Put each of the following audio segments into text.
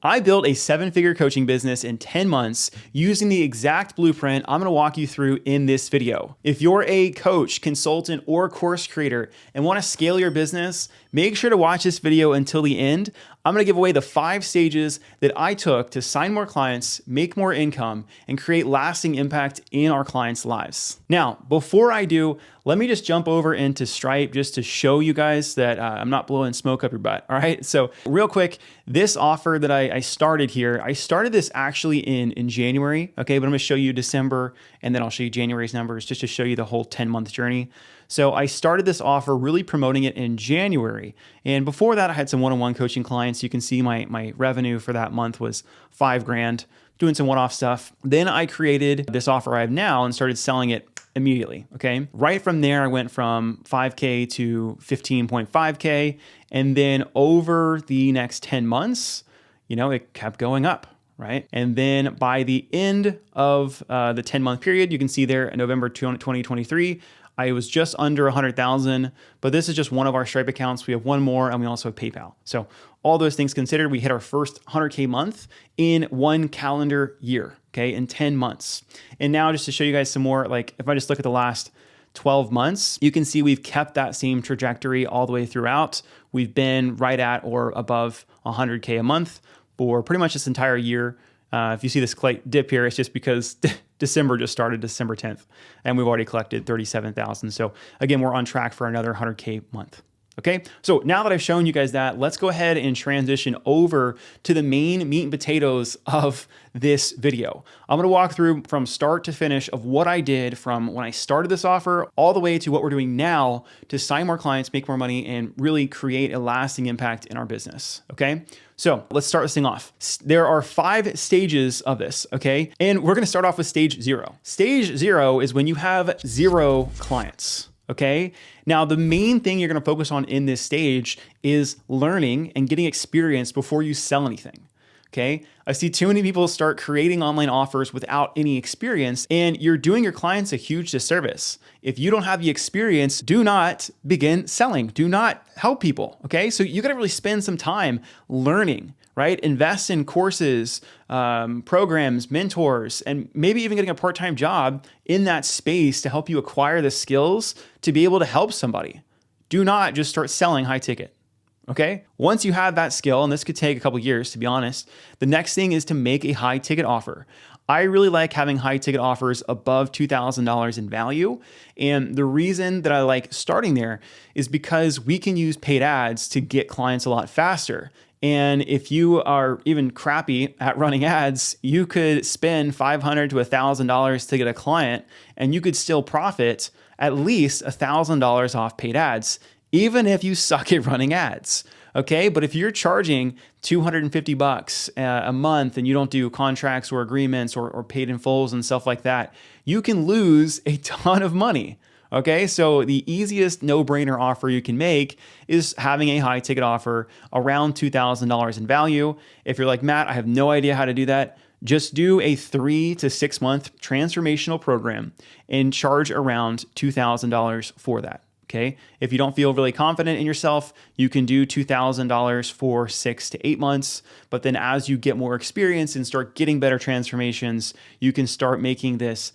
I built a 7-figure coaching business in 10 months using the exact blueprint I'm gonna walk you through in this video. If you're a coach, consultant, or course creator and wanna scale your business, make sure to watch this video until the end. I'm gonna give away the 5 stages that I took to sign more clients, make more income, and create lasting impact in our clients' lives. Now, before I do, let me just jump over into Stripe just to show you guys that I'm not blowing smoke up your butt, all right? So real quick, this offer that I started here, I started this actually in January, okay? But I'm gonna show you December, and then I'll show you January's numbers just to show you the whole 10-month journey. So I started this offer really promoting it in January. And before that, I had some one-on-one coaching clients. You can see my revenue for that month was $5,000, doing some one-off stuff. Then I created this offer I have now and started selling it immediately, okay? Right from there, I went from 5K to 15.5K. And then over the next 10 months, it kept going up, right? And then by the end of the 10-month period, you can see there in November 2023, I was just under 100,000, but this is just one of our Stripe accounts. We have one more, and we also have PayPal. So all those things considered, we hit our first 100K month in 1 calendar year, okay, in 10 months. And now just to show you guys some more, like if I just look at the last 12 months, you can see we've kept that same trajectory all the way throughout. We've been right at or above 100K a month for pretty much this entire year. If you see this dip here, it's just because December just started, December 10th, and we've already collected 37,000. So again, we're on track for another 100K month. Okay, so now that I've shown you guys that, let's go ahead and transition over to the main meat and potatoes of this video. I'm gonna walk through from start to finish of what I did from when I started this offer all the way to what we're doing now to sign more clients, make more money, and really create a lasting impact in our business, okay? So let's start this thing off. There are 5 stages of this, okay? And we're gonna start off with stage 0. Stage 0 is when you have 0 clients. Okay. Now, the main thing you're going to focus on in this stage is learning and getting experience before you sell anything. Okay. I see too many people start creating online offers without any experience, and you're doing your clients a huge disservice. If you don't have the experience, do not begin selling. Do not help people. Okay. So you got to really spend some time learning, right? Invest in courses, programs, mentors, and maybe even getting a part-time job in that space to help you acquire the skills to be able to help somebody. Do not just start selling high ticket. Okay. Once you have that skill, and this could take a couple years to be honest, the next thing is to make a high ticket offer. I really like having high ticket offers above $2,000 in value. And the reason that I like starting there is because we can use paid ads to get clients a lot faster. And if you are even crappy at running ads, you could spend $500 to $1,000 to get a client, and you could still profit at least $1,000 off paid ads, even if you suck at running ads. Okay, but if you're charging $250 a month and you don't do contracts or agreements or paid in fulls and stuff like that, you can lose a ton of money. Okay, so the easiest no-brainer offer you can make is having a high ticket offer around $2,000 in value. If you're like, Matt, I have no idea how to do that, just do a 3 to 6 month transformational program and charge around $2,000 for that. Okay. If you don't feel really confident in yourself, you can do $2,000 for 6 to 8 months. But then as you get more experience and start getting better transformations, you can start making this,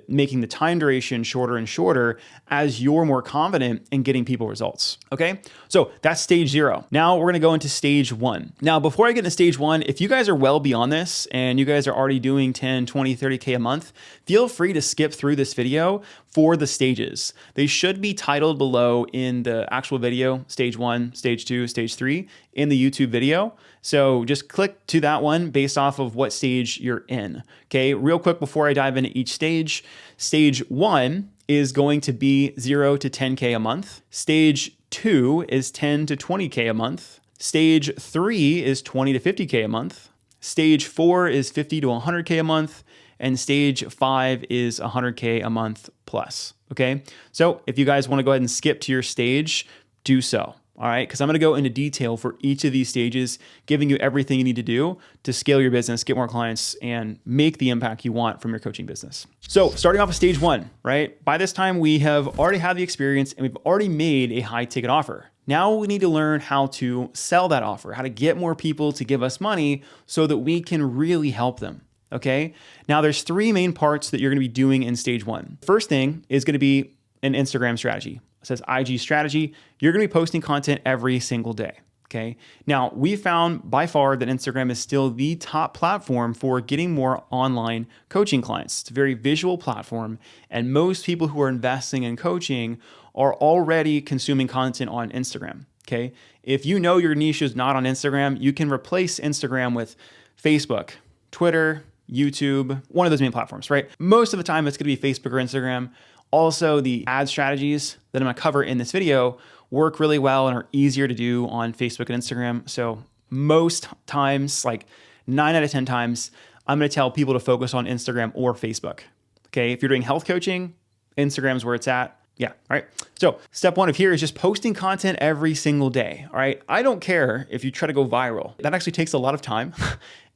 making the time duration shorter and shorter as you're more confident in getting people results. Okay. So that's stage 0. Now we're going to go into stage 1. Now, before I get into stage 1, if you guys are well beyond this and you guys are already doing 10, 20, 30K a month, feel free to skip through this video for the stages. They should be titled below in the actual video, stage 1, stage 2, stage 3 in the YouTube video. So just click to that one based off of what stage you're in. Okay, real quick before I dive into each stage, stage 1 is going to be 0 to 10K a month. Stage 2 is 10 to 20K a month. Stage 3 is 20 to 50K a month. Stage 4 is 50 to 100K a month. And stage 5 is 100K a month plus. Okay, so if you guys want to go ahead and skip to your stage, do so. All right, because I'm going to go into detail for each of these stages, giving you everything you need to do to scale your business, get more clients, and make the impact you want from your coaching business. So starting off with stage 1, right? By this time, we have already had the experience and we've already made a high ticket offer. Now we need to learn how to sell that offer, how to get more people to give us money so that we can really help them. Okay. Now there's three main parts that you're going to be doing in stage one. First thing is going to be an Instagram strategy. It says IG strategy. You're going to be posting content every single day. Okay. Now we found by far that Instagram is still the top platform for getting more online coaching clients. It's a very visual platform, and most people who are investing in coaching are already consuming content on Instagram. Okay. If you know your niche is not on Instagram, you can replace Instagram with Facebook, Twitter, YouTube, one of those main platforms, right? Most of the time it's going to be Facebook or Instagram. Also, the ad strategies that I'm going to cover in this video work really well and are easier to do on Facebook and Instagram. So most times, like 9 out of 10 times, I'm going to tell people to focus on Instagram or Facebook. Okay. If you're doing health coaching, Instagram's where it's at. Yeah. All right. So step one of here is just posting content every single day. All right. I don't care if you try to go viral. That actually takes a lot of time.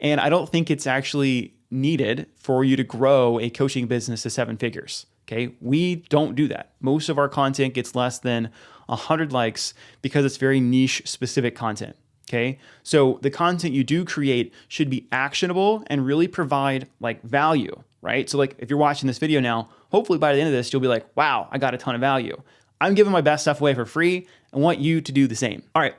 And I don't think it's actually needed for you to grow a coaching business to 7 figures. Okay. We don't do that. Most of our content gets less than 100 likes because it's very niche specific content. Okay. So the content you do create should be actionable and really provide like value, right? So like if you're watching this video now, hopefully by the end of this, you'll be like, wow, I got a ton of value. I'm giving my best stuff away for free. I want you to do the same. All right.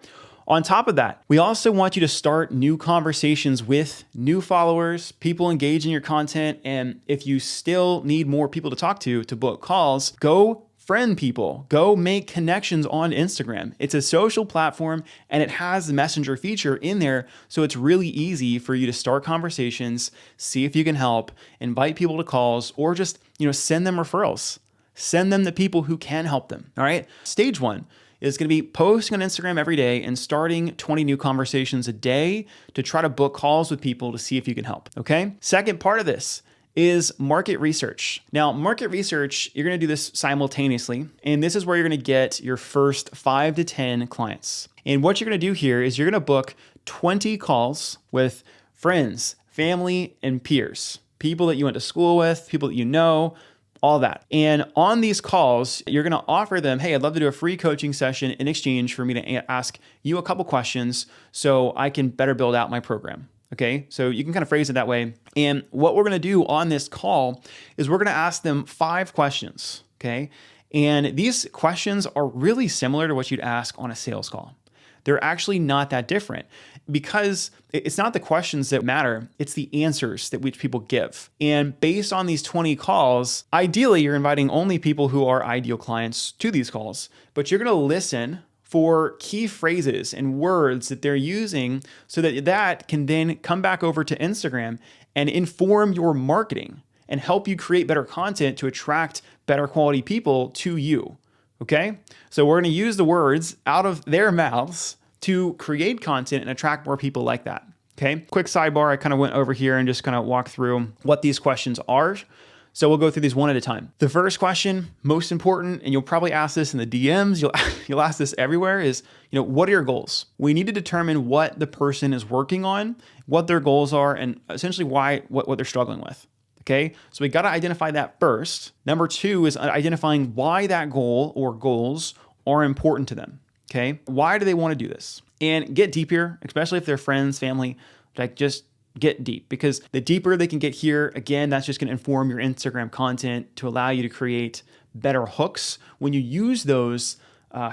On top of that, we also want you to start new conversations with new followers, people engage in your content. And if you still need more people to talk to book calls, go friend people, go make connections on Instagram. It's a social platform and it has the messenger feature in there. So it's really easy for you to start conversations, see if you can help, invite people to calls, or just, send them referrals, send them the people who can help them. All right. Stage one is going to be posting on Instagram every day and starting 20 new conversations a day to try to book calls with people to see if you can help. Okay. Second part of this is market research. Now, market research, you're going to do this simultaneously, and this is where you're going to get your first 5 to 10 clients. And what you're going to do here is you're going to book 20 calls with friends, family, and peers, people that you went to school with, people that you know, all that. And on these calls, you're going to offer them, hey, I'd love to do a free coaching session in exchange for me to ask you a couple questions so I can better build out my program. Okay, so you can kind of phrase it that way. And what we're going to do on this call is we're going to ask them 5 questions. Okay, and these questions are really similar to what you'd ask on a sales call. They're actually not that different because it's not the questions that matter. It's the answers that which people give. And based on these 20 calls, ideally, you're inviting only people who are ideal clients to these calls, but you're going to listen for key phrases and words that they're using so that can then come back over to Instagram and inform your marketing and help you create better content to attract better quality people to you. Okay? So we're going to use the words out of their mouths to create content and attract more people like that. Okay? Quick sidebar, I kind of went over here and just kind of walked through what these questions are. So we'll go through these one at a time. The first question, most important, and you'll probably ask this in the DMs, you'll ask this everywhere, is, what are your goals? We need to determine what the person is working on, what their goals are, and essentially what they're struggling with. Okay, so we got to identify that first. Number 2 is identifying why that goal or goals are important to them. Okay, why do they want to do this? And get deep here, especially if they're friends, family, just get deep, because the deeper they can get here, again, that's just going to inform your Instagram content to allow you to create better hooks. When you use those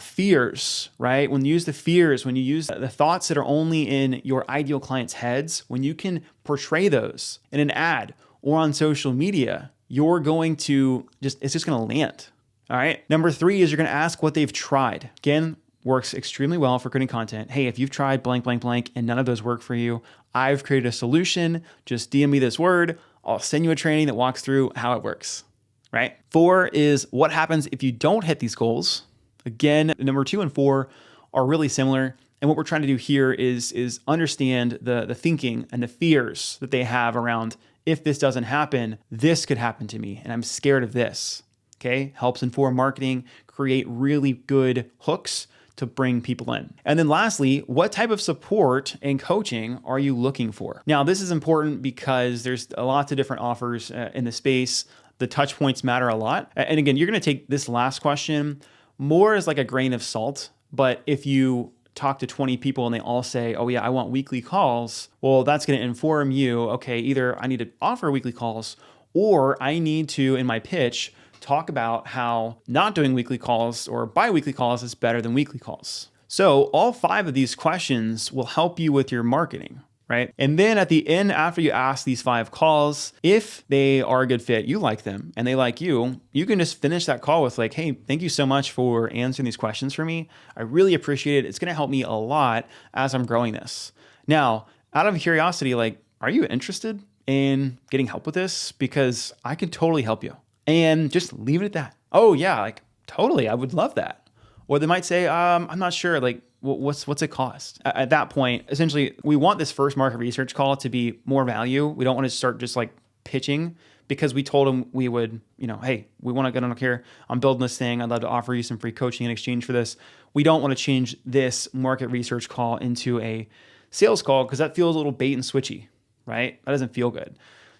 fears, right? When you use the fears, when you use the thoughts that are only in your ideal clients' heads, when you can portray those in an ad or on social media, you're going to it's just going to land. All right. Number 3 is you're going to ask what they've tried. Again, works extremely well for creating content. Hey, if you've tried blank, blank, blank, and none of those work for you, I've created a solution. Just DM me this word. I'll send you a training that walks through how it works, right? 4 is what happens if you don't hit these goals. Again, number 2 and 4 are really similar. And what we're trying to do here is understand the thinking and the fears that they have around, if this doesn't happen, this could happen to me, and I'm scared of this. Okay, helps inform marketing, create really good hooks to bring people in. And then lastly, what type of support and coaching are you looking for? Now, this is important because there's lots of different offers in the space. The touch points matter a lot. And again, you're going to take this last question more as like a grain of salt, But if you talk to 20 people and they all say, oh yeah, I want weekly calls, well, that's going to inform you, okay, either I need to offer weekly calls or I need to, in my pitch, talk about how not doing weekly calls or bi-weekly calls is better than weekly calls. So all 5 of these questions will help you with your marketing, right? And then at the end, after you ask these 5 calls, if they are a good fit, you like them and they like you can just finish that call with like, hey, thank you so much for answering these questions for me. I really appreciate it. It's going to help me a lot as I'm growing this. Now, out of curiosity, like, are you interested in getting help with this? Because I can totally help you. And just leave it at that. Oh yeah, like totally, I would love that. Or they might say, I'm not sure, like what's it cost? At that point, essentially, we want this first market research call to be more value. We don't want to start just like pitching because we told them we would, hey, we want to get on here. I'm building this thing. I'd love to offer you some free coaching in exchange for this. We don't want to change this market research call into a sales call because that feels a little bait and switchy, right? That doesn't feel good.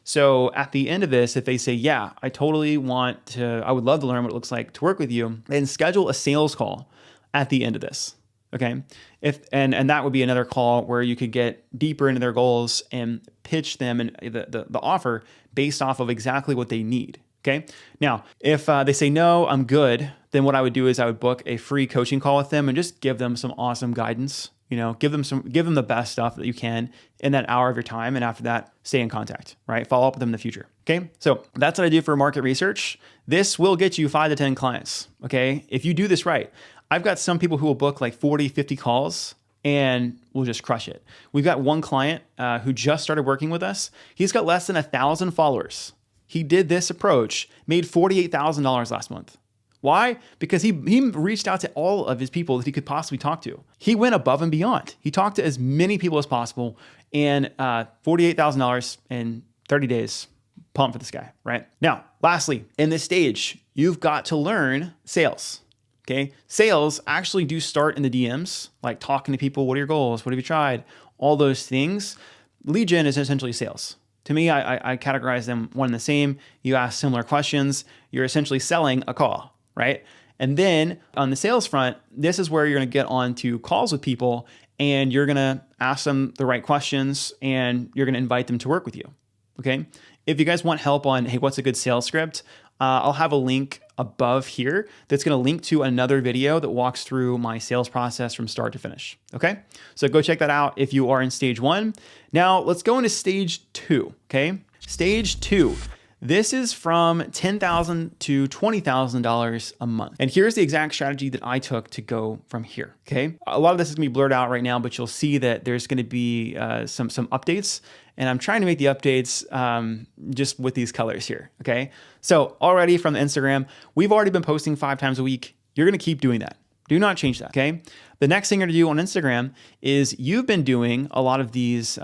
So at the end of this, if they say, yeah, I would love to learn what it looks like to work with you, then schedule a sales call at the end of this. Okay. And that would be another call where you could get deeper into their goals and pitch them and the offer based off of exactly what they need. Okay. Now, if they say, no, I'm good, then what I would do is I would book a free coaching call with them and just give them some awesome guidance. Give them the best stuff that you can in that hour of your time. And after that, stay in contact, right? Follow up with them in the future. Okay. So that's what I do for market research. This will get you 5 to 10 clients. Okay. If you do this right, I've got some people who will book like 40, 50 calls and we'll just crush it. We've got one client who just started working with us. He's got less than 1,000 followers. He did this approach, made $48,000 last month. Why? Because he reached out to all of his people that he could possibly talk to. He went above and beyond. He talked to as many people as possible, and $48,000 in 30 days. Pump for this guy, right? Now, lastly, in this stage, you've got to learn sales. Okay, sales actually do start in the DMs, like talking to people. What are your goals? What have you tried? All those things. Lead gen is essentially sales. To me, I categorize them one and the same. You ask similar questions. You're essentially selling a call. Right? And then on the sales front, this is where you're going to get on to calls with people and you're going to ask them the right questions and you're going to invite them to work with you. Okay. If you guys want help on, hey, what's a good sales script? I'll have a link above here that's going to link to another video that walks through my sales process from start to finish. Okay. So go check that out if you are in stage 1. Now let's go into stage 2. Okay. Stage 2. This is from $10,000 to $20,000 a month. And here's the exact strategy that I took to go from here, okay? A lot of this is gonna be blurred out right now, but you'll see that there's gonna be some updates, and I'm trying to make the updates just with these colors here, okay? So already from the Instagram, we've already been posting 5 times a week. You're gonna keep doing that. Do not change that, okay? The next thing you're gonna do on Instagram is you've been doing a lot of these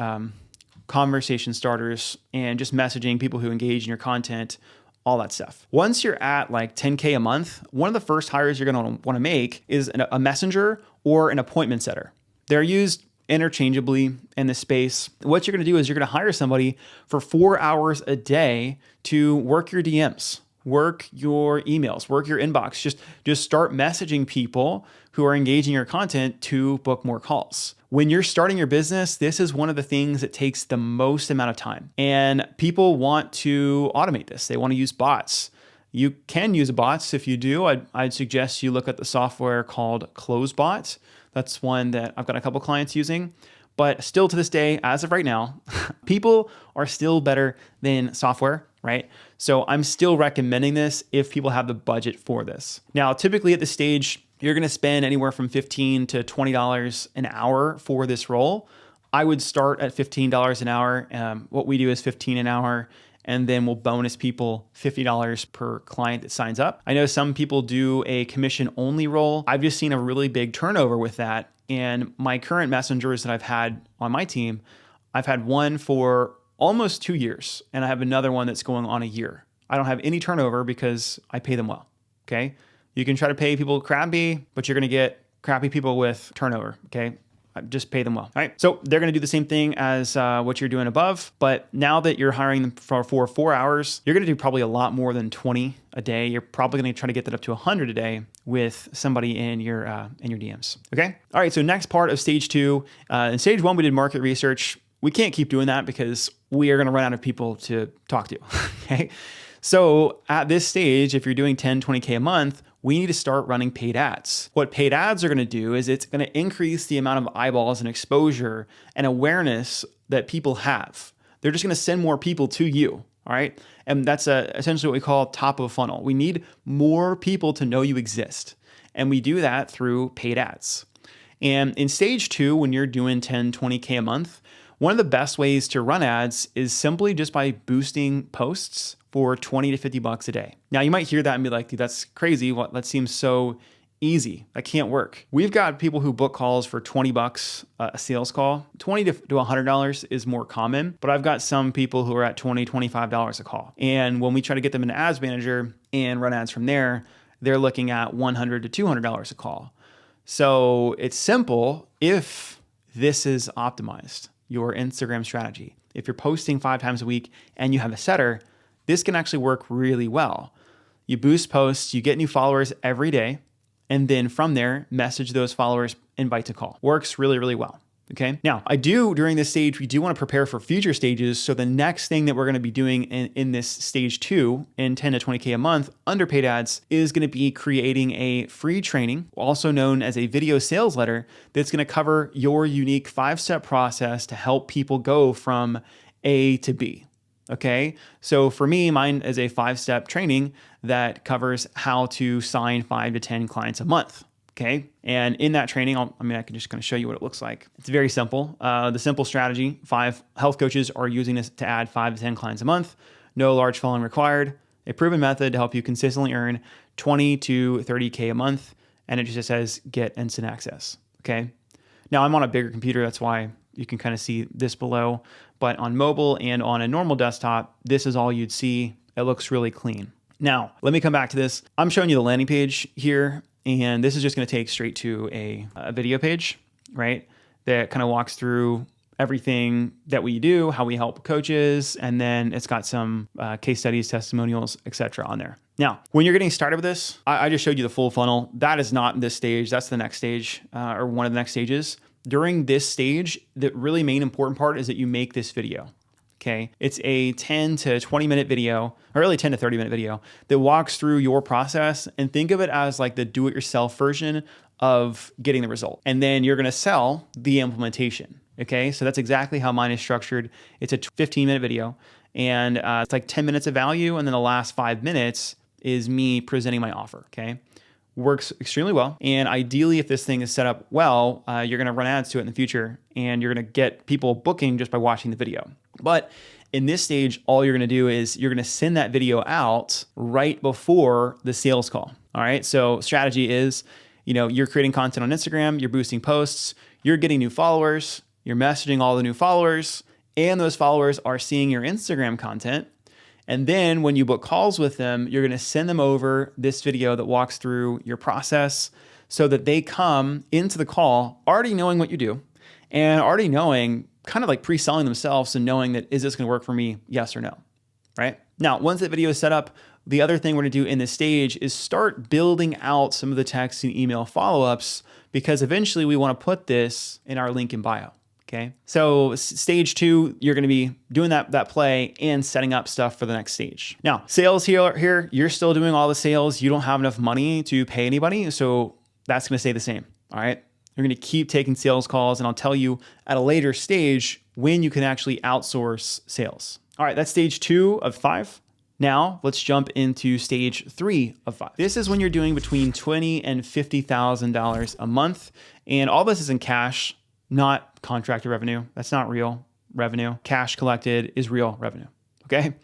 conversation starters and just messaging people who engage in your content, all that stuff. Once you're at like 10K a month, one of the first hires you're going to want to make is a messenger or an appointment setter. They're used interchangeably in this space. What you're going to do is you're going to hire somebody for 4 hours a day to work your DMs, work your emails, work your inbox. Just start messaging people who are engaging your content to book more calls. When you're starting your business, this is one of the things that takes the most amount of time. And people want to automate this. They want to use bots. You can use bots. If you do, I'd suggest you look at the software called CloseBot. That's one that I've got a couple clients using. But still to this day, as of right now, people are still better than software, right? So I'm still recommending this if people have the budget for this. Now, typically at this stage, you're going to spend anywhere from $15 to $20 an hour for this role. I would start at $15 an hour. What we do is $15 an hour, and then we'll bonus people $50 per client that signs up. I know some people do a commission-only role. I've just seen a really big turnover with that. And my current messengers that I've had on my team, I've had one for almost 2 years, and I have another one that's going on a year. I don't have any turnover because I pay them well, okay? You can try to pay people crappy, but you're going to get crappy people with turnover, okay? just pay them well. All right. So they're going to do the same thing as what you're doing above. But now that you're hiring them for 4 hours, you're going to do probably a lot more than 20 a day. You're probably going to try to get that up to 100 a day with somebody in your DMs. Okay. All right. So next part of stage 2, in stage 1, we did market research. We can't keep doing that because we are going to run out of people to talk to. Okay. So at this stage, if you're doing 10, 20K a month, we need to start running paid ads. What paid ads are going to do is it's going to increase the amount of eyeballs and exposure and awareness that people have. They're just going to send more people to you. All right. And that's essentially what we call top of funnel. We need more people to know you exist. And we do that through paid ads. And in stage 2, when you're doing 10, 20K a month, one of the best ways to run ads is simply just by boosting posts for 20 to 50 bucks a day. Now you might hear that and be like, dude, that's crazy. That seems so easy. That can't work. We've got people who book calls for 20 bucks a sales call. $20 to $100 is more common, but I've got some people who are at $20, $25 a call. And when we try to get them into Ads Manager and run ads from there, they're looking at $100 to $200 a call. So it's simple if this is optimized, your Instagram strategy. If you're posting 5 times a week and you have a setter, this can actually work really well. You boost posts, you get new followers every day, and then from there, message those followers, invite to call. Works really, really well. Okay. Now, during this stage, we do want to prepare for future stages. So the next thing that we're going to be doing in this stage 2 in 10 to 20K a month under paid ads is going to be creating a free training, also known as a video sales letter, that's going to cover your unique 5-step process to help people go from A to B. Okay. So for me, mine is a 5-step training that covers how to sign 5 to 10 clients a month. Okay. And in that training, I can just kind of show you what it looks like. It's very simple. The simple strategy, 5 health coaches are using this to add 5 to 10 clients a month. No large following required. A proven method to help you consistently earn 20 to 30K a month. And it just says get instant access. Okay. Now I'm on a bigger computer. That's why you can kind of see this below, but on mobile and on a normal desktop, this is all you'd see. It looks really clean. Now, let me come back to this. I'm showing you the landing page here, and this is just going to take straight to a video page, right? That kind of walks through everything that we do, how we help coaches, and then it's got some case studies, testimonials, etc. on there. Now, when you're getting started with this, I just showed you the full funnel. That is not this stage. That's the next stage, or one of the next stages. During this stage, the really main important part is that you make this video. Okay. It's a 10 to 20 minute video, or really 10 to 30 minute video that walks through your process, and think of it as like the do-it-yourself version of getting the result. And then you're going to sell the implementation. Okay. So that's exactly how mine is structured. It's a 15-minute video, and it's like 10 minutes of value. And then the last 5 minutes is me presenting my offer. Okay. Works extremely well. And ideally, if this thing is set up well, you're going to run ads to it in the future, and you're going to get people booking just by watching the video. But in this stage, all you're going to do is you're going to send that video out right before the sales call. All right. So strategy is, you're creating content on Instagram, you're boosting posts, you're getting new followers, you're messaging all the new followers, and those followers are seeing your Instagram content. And then when you book calls with them, you're going to send them over this video that walks through your process so that they come into the call already knowing what you do and already knowing, kind of like pre-selling themselves and knowing that, is this going to work for me? Yes or no, right? Now, once that video is set up, the other thing we're going to do in this stage is start building out some of the text and email follow-ups, because eventually we want to put this in our link in bio. Okay. So stage 2, you're going to be doing that play and setting up stuff for the next stage. Now, sales here, you're still doing all the sales. You don't have enough money to pay anybody. So that's going to stay the same. All right. You're going to keep taking sales calls, and I'll tell you at a later stage when you can actually outsource sales. All right. That's stage 2 of 5. Now let's jump into stage 3 of 5. This is when you're doing between $20,000 and $50,000 a month. And all this is in cash, not contracted revenue. That's not real revenue. Cash collected is real revenue. Okay.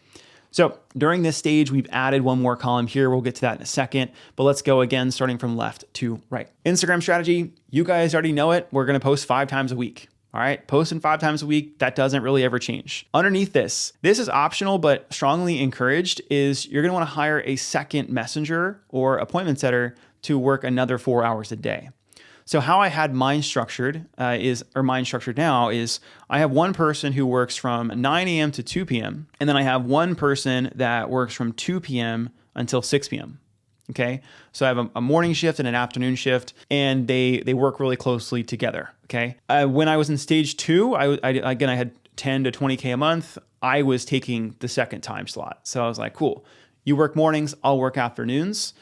So during this stage, we've added one more column here. We'll get to that in a second, but let's go again, starting from left to right. Instagram strategy. You guys already know it. We're going to post 5 times a week. All right. Posting 5 times a week. That doesn't really ever change. Underneath this is optional, but strongly encouraged, is you're going to want to hire a second messenger or appointment setter to work another 4 hours a day. So how I had mine structured now is I have one person who works from 9 a.m. to 2 p.m. And then I have one person that works from 2 p.m. until 6 p.m. Okay. So I have a morning shift and an afternoon shift, and they work really closely together. Okay. When I was in stage 2, I had 10 to 20K a month. I was taking the second time slot. So I was like, cool, you work mornings, I'll work afternoons.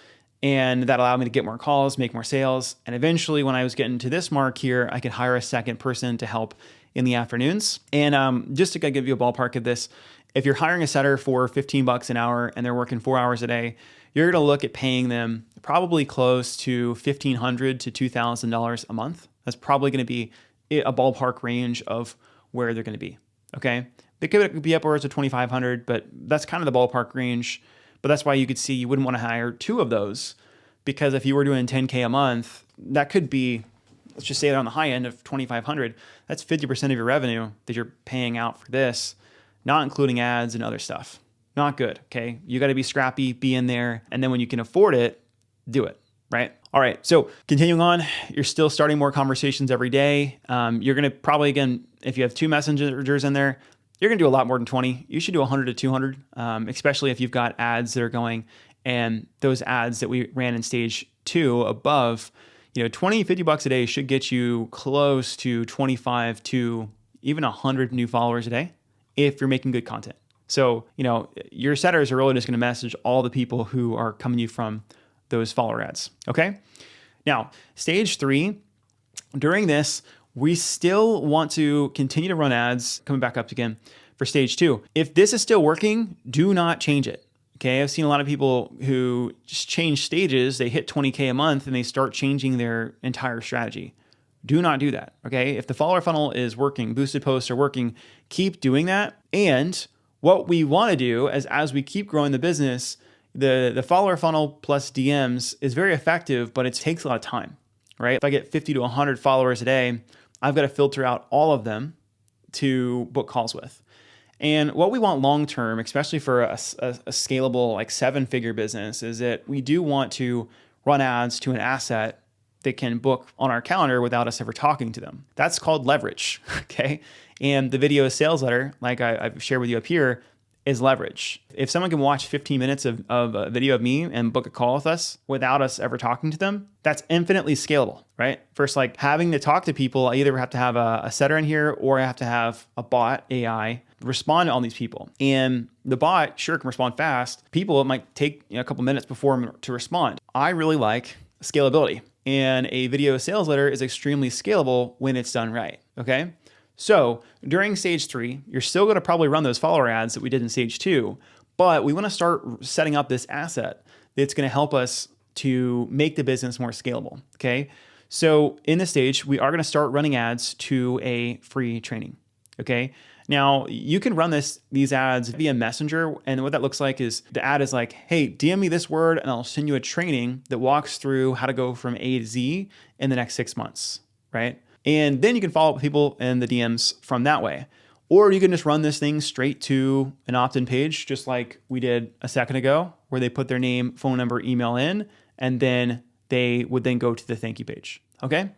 And that allowed me to get more calls, make more sales. And eventually when I was getting to this mark here, I could hire a second person to help in the afternoons. And just to give you a ballpark of this, if you're hiring a setter for $15 an hour and they're working 4 hours a day, you're going to look at paying them probably close to $1,500 to $2,000 a month. That's probably going to be a ballpark range of where they're going to be. Okay. They could be upwards of 2,500, but that's kind of the ballpark range. But that's why you could see you wouldn't want to hire 2 of those, because if you were doing 10K a month, that could be, let's just say that on the high end of 2,500, that's 50% of your revenue that you're paying out for this, not including ads and other stuff. Not good. Okay. You got to be scrappy, be in there. And then when you can afford it, do it. Right. All right. So continuing on, you're still starting more conversations every day. You're going to probably, again, if you have 2 messengers in there, you're going to do a lot more than 20. You should do 100 to 200, especially if you've got ads that are going, and those ads that we ran in stage 2 above, 20, $50 a day should get you close to 25 to even 100 new followers a day if you're making good content. So, your setters are really just going to message all the people who are coming to you from those follower ads. Okay. Now, stage 3, during this, we still want to continue to run ads, coming back up again for stage 2. If this is still working, do not change it. Okay. I've seen a lot of people who just change stages. They hit 20K a month and they start changing their entire strategy. Do not do that. Okay. If the follower funnel is working, boosted posts are working, keep doing that. And what we want to do as we keep growing the business, the follower funnel plus DMs is very effective, but it takes a lot of time, right? If I get 50 to 100 followers a day, I've got to filter out all of them to book calls with. And what we want long-term, especially for a scalable, like 7-figure business, is that we do want to run ads to an asset that can book on our calendar without us ever talking to them. That's called leverage, okay? And the video sales letter, like I've shared with you up here, is leverage. If someone can watch 15 minutes of a video of me and book a call with us without us ever talking to them, that's infinitely scalable, right? First, like having to talk to people, I either have to have a setter in here or I have to have a bot AI respond to all these people. And the bot sure can respond fast. People, it might take a couple minutes before them to respond. I really like scalability, and a video sales letter is extremely scalable when it's done right, okay? So during stage 3, you're still going to probably run those follower ads that we did in stage 2, but we want to start setting up this asset that's going to help us to make the business more scalable. Okay. So in this stage, we are going to start running ads to a free training. Okay. Now you can run these ads via Messenger. And what that looks like is the ad is like, hey, DM me this word and I'll send you a training that walks through how to go from A to Z in the next 6 months. Right. And then you can follow up with people in the DMs from that way. Or you can just run this thing straight to an opt-in page, just like we did a second ago, where they put their name, phone number, email in, and then they would then go to the thank you page. Okay.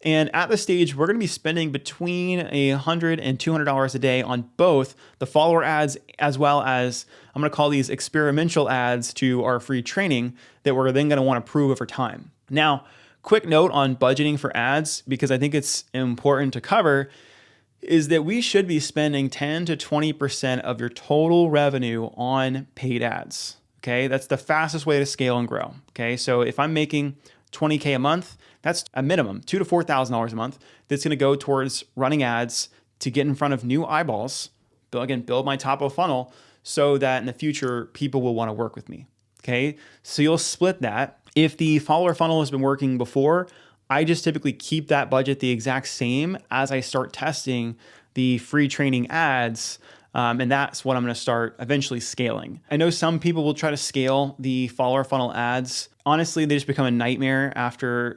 And at this stage, we're going to be spending between $100 and $200 a day on both the follower ads, as well as I'm going to call these experimental ads to our free training that we're then going to want to prove over time. Now, quick note on budgeting for ads, because I think it's important to cover, is that we should be spending 10 to 20% of your total revenue on paid ads. Okay. That's the fastest way to scale and grow. Okay. So if I'm making 20K a month, that's a minimum $2,000 to $4,000 a month. That's going to go towards running ads to get in front of new eyeballs. Build my top of funnel so that in the future, people will want to work with me. Okay. So you'll split that. If the follower funnel has been working before, I just typically keep that budget the exact same as I start testing the free training ads. And that's what I'm going to start eventually scaling. I know some people will try to scale the follower funnel ads. Honestly, they just become a nightmare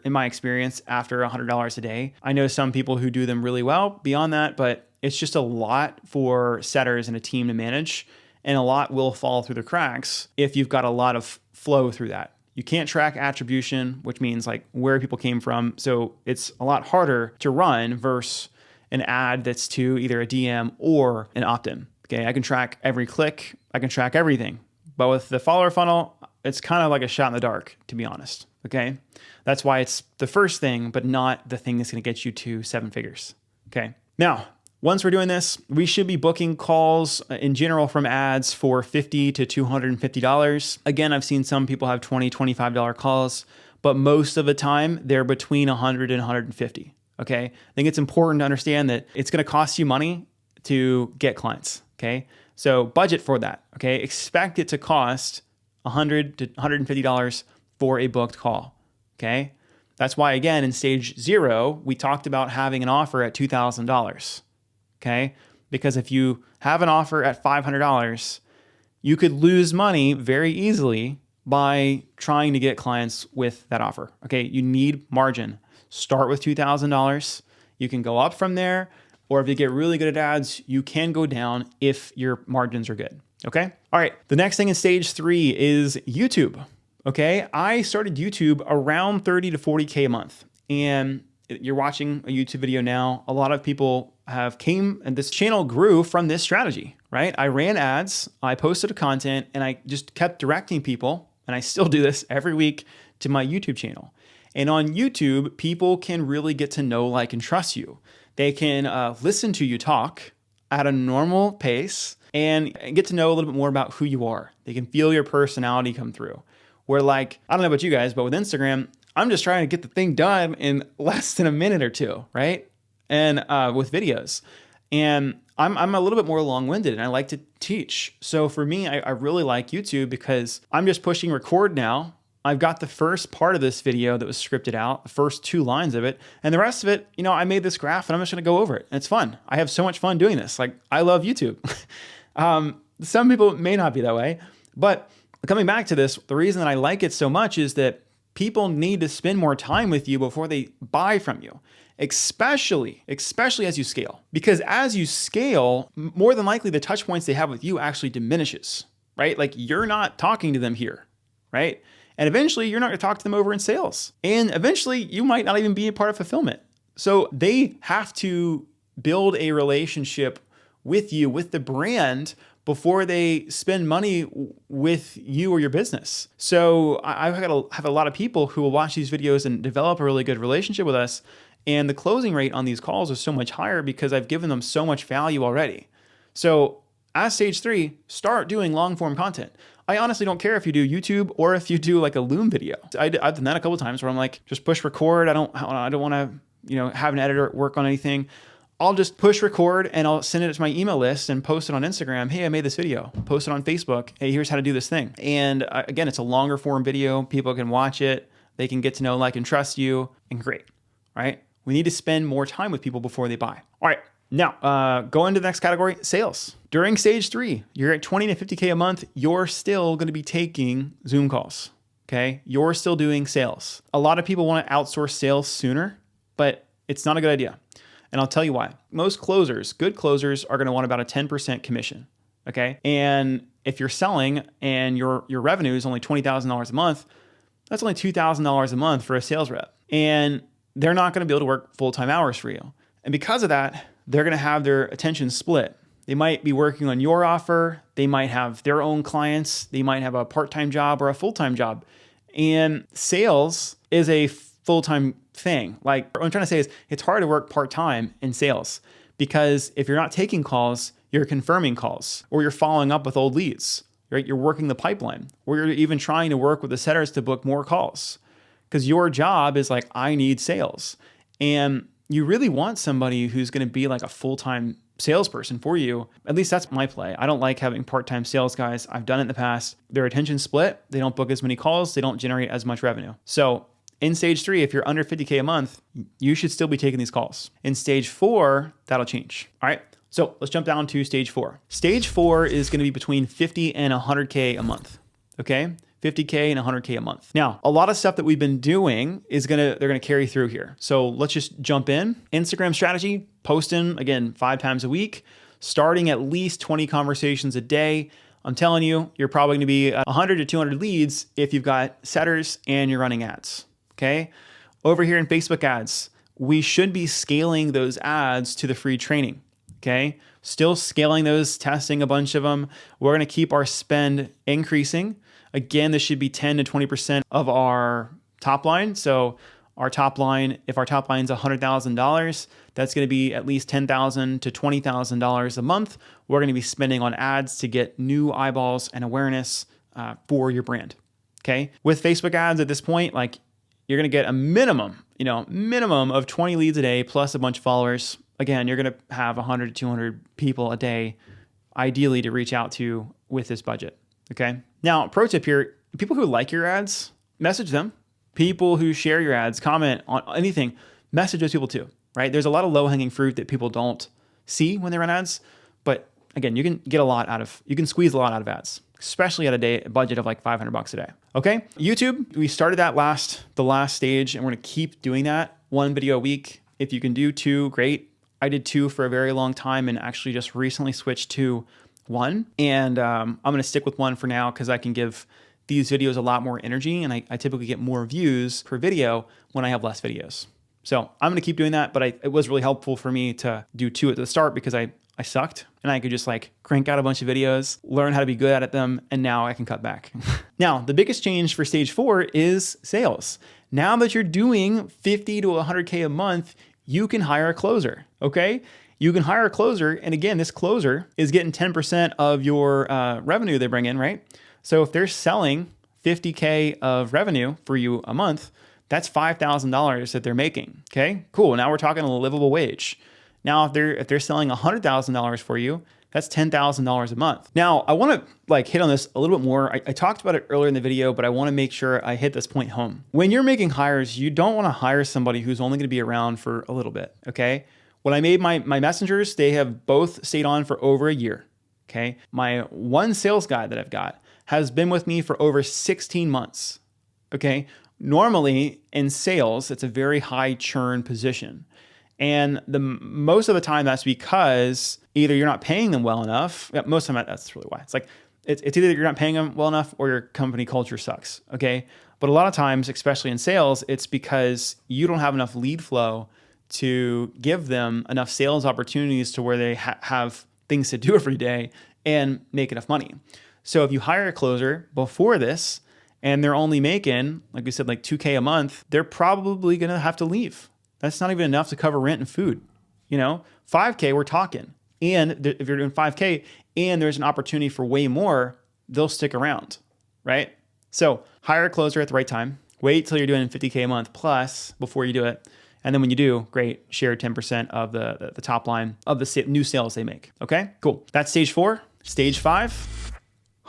in my experience, after $100 a day. I know some people who do them really well beyond that, but it's just a lot for setters and a team to manage. And a lot will fall through the cracks if you've got a lot of flow through that. You can't track attribution, which means like where people came from. So it's a lot harder to run versus an ad that's to either a DM or an opt-in. Okay, I can track every click, I can track everything. But with the follower funnel, it's kind of like a shot in the dark, to be honest. Okay, that's why it's the first thing, but not the thing that's going to get you to 7 figures. Okay, now, once we're doing this, we should be booking calls in general from ads for $50 to $250. Again, I've seen some people have $20, $25 calls, but most of the time they're between $100 and $150. Okay, I think it's important to understand that it's going to cost you money to get clients. Okay, so budget for that. Okay, expect it to cost $100 to $150 for a booked call. Okay, that's why, again, in stage 0, we talked about having an offer at $2,000. Okay, because if you have an offer at $500, you could lose money very easily by trying to get clients with that offer. Okay, you need margin. Start with $2,000. You can go up from there, or if you get really good at ads, you can go down if your margins are good. Okay, all right. The next thing in stage 3 is YouTube. Okay, I started YouTube around 30 to 40K a month, and you're watching a YouTube video now. A lot of people have came, and this channel grew from this strategy, right? I ran ads, I posted content, and I just kept directing people, and I still do this every week, to my YouTube channel. And on YouTube, people can really get to know, like, and trust you. They can listen to you talk at a normal pace and get to know a little bit more about who you are. They can feel your personality come through. Where, like, I don't know about you guys, but with Instagram, I'm just trying to get the thing done in less than a minute or two, right? And with videos. And I'm a little bit more long-winded, and I like to teach. So for me, I really like YouTube because I'm just pushing record now. I've got the first part of this video that was scripted out, the first 2 lines of it, and the rest of it, you know, I made this graph and I'm just gonna go over it. And it's fun. I have so much fun doing this. Like, I love YouTube. Some people may not be that way, but coming back to this, the reason that I like it so much is that people need to spend more time with you before they buy from you, especially as you scale. Because as you scale, more than likely the touch points they have with you actually diminishes, right? Like, you're not talking to them here, right? And eventually you're not gonna talk to them over in sales. And eventually you might not even be a part of fulfillment. So they have to build a relationship with you, with the brand, before they spend money with you or your business. So I have a lot of people who will watch these videos and develop a really good relationship with us. And the closing rate on these calls is so much higher because I've given them so much value already. So as stage 3, start doing long form content. I honestly don't care if you do YouTube or if you do like a Loom video. I've done that a couple of times where I'm like, just push record. I don't want to, you know, have an editor work on anything. I'll just push record and I'll send it to my email list and post it on Instagram. Hey, I made this video. Post it on Facebook. Hey, here's how to do this thing. And again, it's a longer form video. People can watch it. They can get to know, like, and trust you, and great, right? We need to spend more time with people before they buy. All right. Now, go into the next category, sales. During stage 3, you're at 20 to 50K a month. You're still going to be taking Zoom calls. Okay. You're still doing sales. A lot of people want to outsource sales sooner, but it's not a good idea. And I'll tell you why. Most closers, good closers, are going to want about a 10% commission. Okay. And if you're selling and your revenue is only $20,000 a month, that's only $2,000 a month for a sales rep. And they're not going to be able to work full-time hours for you. And because of that, they're going to have their attention split. They might be working on your offer. They might have their own clients. They might have a part-time job or a full-time job. And sales is a full-time thing. Like, what I'm trying to say is it's hard to work part-time in sales because if you're not taking calls, you're confirming calls or you're following up with old leads, right? You're working the pipeline or you're even trying to work with the setters to book more calls because your job is like, I need sales. And you really want somebody who's going to be like a full-time salesperson for you. At least that's my play. I don't like having part-time sales guys. I've done it in the past. Their attention split. They don't book as many calls. They don't generate as much revenue. So in stage 3, if you're under 50K a month, you should still be taking these calls. In stage 4, that'll change. All right. So let's jump down to stage 4. Stage 4 is going to be between 50 and 100K a month. Okay. 50K and 100K a month. Now, a lot of stuff that we've been doing they're going to carry through here. So let's just jump in. Instagram strategy, posting again 5 times a week, starting at least 20 conversations a day. I'm telling you, you're probably going to be 100 to 200 leads if you've got setters and you're running ads. Okay. Over here in Facebook ads, we should be scaling those ads to the free training. Okay. Still scaling those, testing a bunch of them. We're going to keep our spend increasing. Again, this should be 10 to 20% of our top line. So our top line, if our top line is $100,000, that's going to be at least $10,000 to $20,000 a month. We're going to be spending on ads to get new eyeballs and awareness for your brand. Okay. With Facebook ads at this point, like you're going to get a minimum of 20 leads a day plus a bunch of followers. Again, you're going to have 100 to 200 people a day, ideally, to reach out to with this budget. Okay. Now, pro tip here, people who like your ads, message them. People who share your ads, comment on anything, message those people too, right? There's a lot of low-hanging fruit that people don't see when they run ads, but again, you can squeeze a lot out of ads, especially at a budget of like $500 a day. Okay. YouTube, we started the last stage, and we're going to keep doing that. 1 video a week. If you can do 2, great. I did 2 for a very long time and actually just recently switched to 1. And I'm going to stick with 1 for now because I can give these videos a lot more energy, and I typically get more views per video when I have less videos. So I'm going to keep doing that, but it was really helpful for me to do 2 at the start because I sucked and I could just like crank out a bunch of videos, learn how to be good at them, and now I can cut back. Now, the biggest change for stage 4 is sales. Now that you're doing 50 to 100K a month, you can hire a closer, okay? You can hire a closer, and again, this closer is getting 10% of your revenue they bring in, right? So if they're selling 50K of revenue for you a month, that's $5,000 that they're making. Okay, cool. Now we're talking a livable wage. Now if they're selling $100,000 for you, that's $10,000 a month. Now I want to like hit on this a little bit more. I talked about it earlier in the video, but I want to make sure I hit this point home. When you're making hires, you don't want to hire somebody who's only going to be around for a little bit. Okay. When I made my messengers, they have both stayed on for over a year. Okay. My one sales guy that I've got has been with me for over 16 months. Okay. Normally in sales, it's a very high churn position. And most of the time that's because either you're not paying them well enough. Most of the time that's really why. It's like, it's either you're not paying them well enough or your company culture sucks. Okay. But a lot of times, especially in sales, it's because you don't have enough lead flow to give them enough sales opportunities to where they have things to do every day and make enough money. So if you hire a closer before this and they're only making, like we said, like 2K a month, they're probably going to have to leave. That's not even enough to cover rent and food. 5K, we're talking. And if you're doing 5K and there's an opportunity for way more, they'll stick around, right? So hire a closer at the right time. Wait till you're doing 50K a month plus before you do it. And then when you do, great, share 10% of the top line of the new sales they make. Okay, cool. That's stage 4. Stage 5,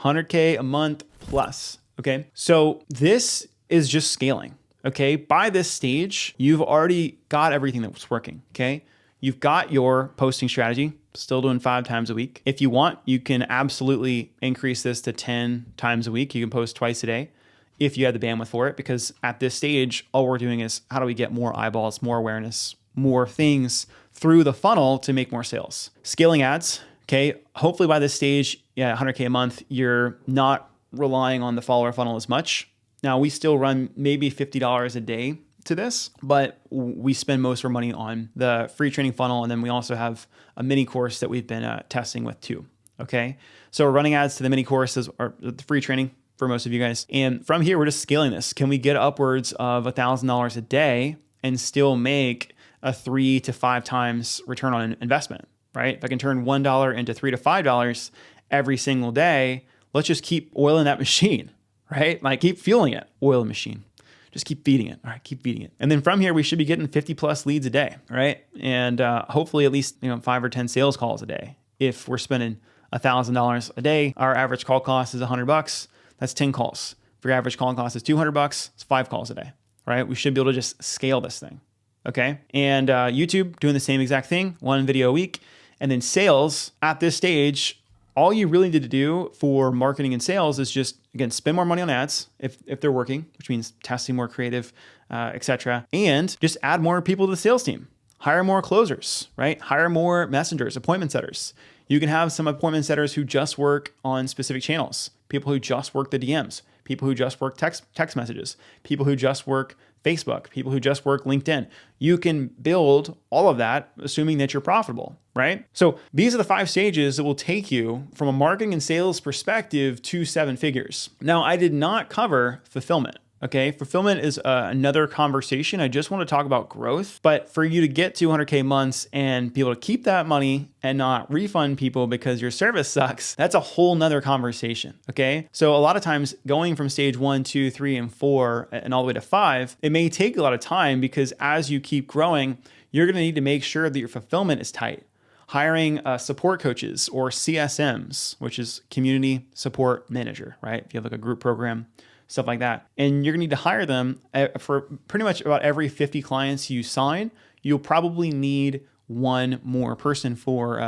100K a month plus. Okay, so this is just scaling. Okay, by this stage, you've already got everything that was working. Okay, you've got your posting strategy, still doing 5 times a week. If you want, you can absolutely increase this to 10 times a week. You can post twice a day if you have the bandwidth for it, because at this stage, all we're doing is how do we get more eyeballs, more awareness, more things through the funnel to make more sales. Scaling ads, okay, hopefully by this stage, 100K a month, you're not relying on the follower funnel as much. Now, we still run maybe $50 a day to this, but we spend most of our money on the free training funnel, and then we also have a mini course that we've been testing with too, okay? So we're running ads to the mini courses or the free training for most of you guys. And from here, we're just scaling this. Can we get upwards of $1,000 a day and still make a 3 to 5 times return on investment, right? If I can turn $1 into $3 to $5 every single day, let's just keep oiling that machine, right? Like keep fueling it, oil the machine. Just keep feeding it. All right, keep feeding it. And then from here, we should be getting 50 plus leads a day, right? And hopefully at least 5 or 10 sales calls a day. If we're spending $1,000 a day, our average call cost is $100. That's 10 calls. If your average call cost is $200, it's 5 calls a day, right? We should be able to just scale this thing, okay? And YouTube doing the same exact thing, 1 video a week. And then sales at this stage, all you really need to do for marketing and sales is just, again, spend more money on ads if they're working, which means testing more creative, etc. And just add more people to the sales team. Hire more closers, right? Hire more messengers, appointment setters. You can have some appointment setters who just work on specific channels, people who just work the DMs, people who just work text messages, people who just work Facebook, people who just work LinkedIn. You can build all of that, assuming that you're profitable, right? So these are the 5 stages that will take you from a marketing and sales perspective to 7 figures. Now, I did not cover fulfillment. Okay, fulfillment is another conversation. I just want to talk about growth. But for you to get to 100K months and be able to keep that money and not refund people because your service sucks, that's a whole nother conversation. Okay, so a lot of times going from stage 1, 2, 3, and 4 and all the way to 5, it may take a lot of time because as you keep growing, you're going to need to make sure that your fulfillment is tight. Hiring support coaches or CSMs, which is community support manager, right? If you have like a group program, stuff like that. And you're gonna need to hire them for pretty much about every 50 clients you sign. You'll probably need one more person for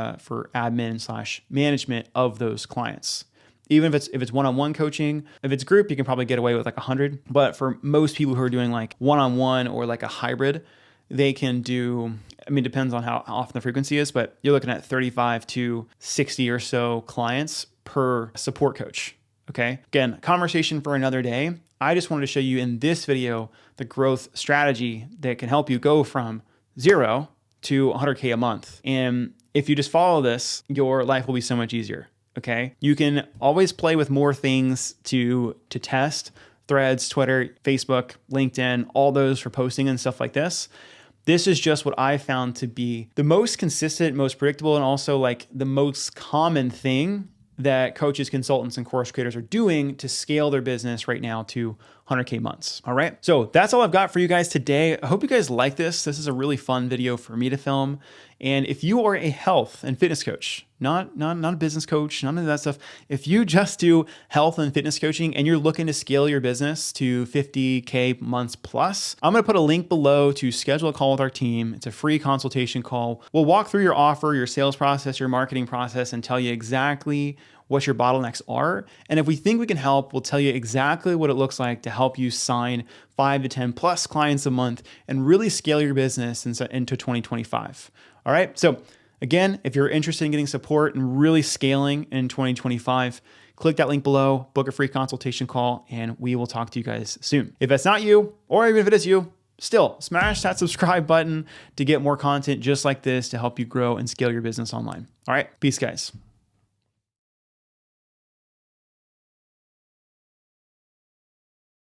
admin / management of those clients. Even if it's one-on-one coaching, if it's group, you can probably get away with like 100. But for most people who are doing like one-on-one or like a hybrid, they can do, I mean, it depends on how often the frequency is, but you're looking at 35 to 60 or so clients per support coach. Okay. Again, conversation for another day. I just wanted to show you in this video the growth strategy that can help you go from 0 to 100K a month. And if you just follow this, your life will be so much easier. Okay. You can always play with more things to test: Threads, Twitter, Facebook, LinkedIn, all those for posting and stuff like this. This is just what I found to be the most consistent, most predictable, and also like the most common thing that coaches, consultants, and course creators are doing to scale their business right now to 100K months. All right. So that's all I've got for you guys today. I hope you guys like this. This is a really fun video for me to film. And if you are a health and fitness coach, not a business coach, none of that stuff. If you just do health and fitness coaching and you're looking to scale your business to 50K months plus, I'm going to put a link below to schedule a call with our team. It's a free consultation call. We'll walk through your offer, your sales process, your marketing process, and tell you exactly what your bottlenecks are. And if we think we can help, we'll tell you exactly what it looks like to help you sign 5 to 10 plus clients a month and really scale your business into 2025. All right. So again, if you're interested in getting support and really scaling in 2025, click that link below, book a free consultation call, and we will talk to you guys soon. If that's not you, or even if it is you, still smash that subscribe button to get more content just like this to help you grow and scale your business online. All right. Peace, guys.